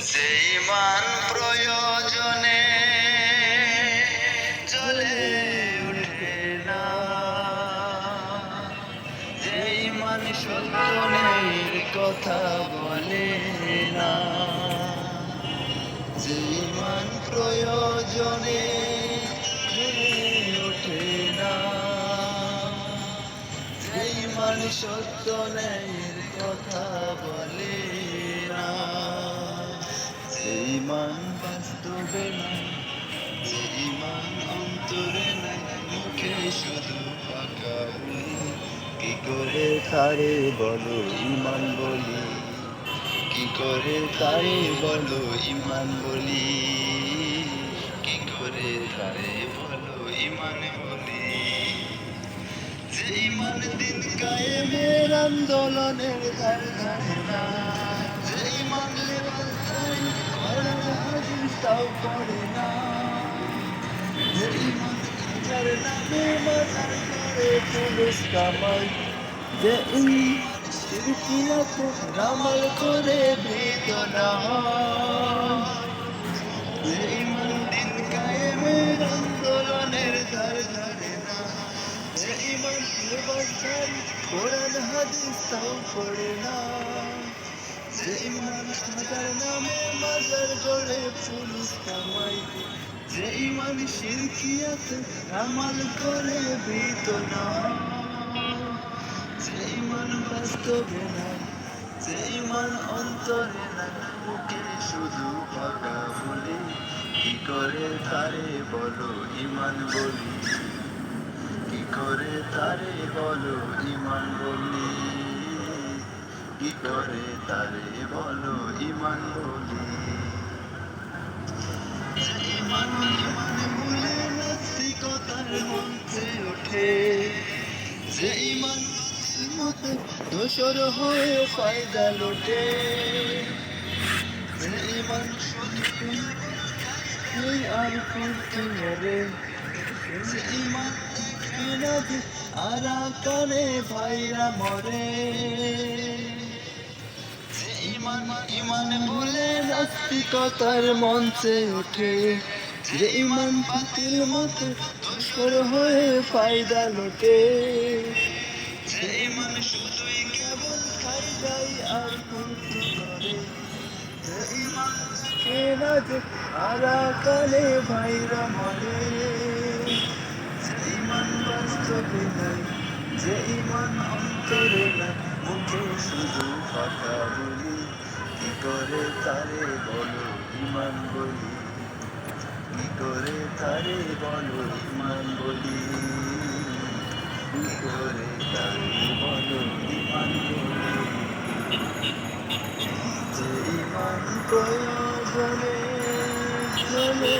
যে ইমান প্রয়োজনে জ্বলে ওঠে না, যে ইমান সত্যের কথা বলে না, যে ইমান প্রয়োজনে জ্বলে ওঠে না, যে ইমান সত্যের কথা বলে না, যে ইমান বাস্তবে নাই, যে ইমান অন্তরে নাই, মুখে শুধু ফাঁকা বলি। কি করে তারে বলো ইমান বলি, কি করে তারে বলো ইমান বলি, কি করে তারে বলো ইমান বলি। যে ইমান দিন কায়েমের আন্দোলনের ধার ধারে না, যে ইমান লেবাস ধারী কোরআন হাদিস তাও পড়ে না, যে ইমান যার নামে মাজার করে পুলিশ কামাই, যে ইমান শিরকিয়াতে রামাল করে ভীত না হয়, যে ইমান দিন কায়েমের আন্দোলনের ধার ধারে না, যে ইমান লেবাস ধারী কোরআন হাদিস তাও পড়ে না, যে ইমান সাজার নামে মাজার গড়ে পুলিশ কামাই, যে ইমান শিরকিয়াতে আমাল করে ভীত না, যে ইমান বাস্তবে নাই, যে ইমান অন্তরে নাই, মুখে শুধু ফাঁকা বলি। কি করে তারে বলো ইমান বলি, কি করে তারে বলো ইমান বলি, কি করে তারে বলো ইমান বলি। যে ইমান ভুলে নাস্তিকতার মঞ্চে ওঠে, যে ইমান মতে দোসর হয়ে ফায়দা লোটে, যে ইমান শুধু আর করতে মরে, যে ইমান বিনাদি আরাকানে ভাইরা মরে, যে ইমান ভুলে নাস্তিকতার মঞ্চে ওঠে, যে ইমান বাতিল মতে দোসর হয়ে ফায়দা লোটে, যে ইমান শুধুই কেবল খাই যায় আর ফুর্তি করে, যে ইমান কে না যে আরাকানে ভাইরা মরে, যে ইমান বাস্তবে নাই, যে ইমান অন্তরে নাই, মুখে শুধু ফাঁকা বলি। কি করে তারে বলো ইমান বলি, কি করে তারে বলো ইমান বলি, কি করে তারে বলো ইমান বলি। যে ইমান প্রয়োজনে চলে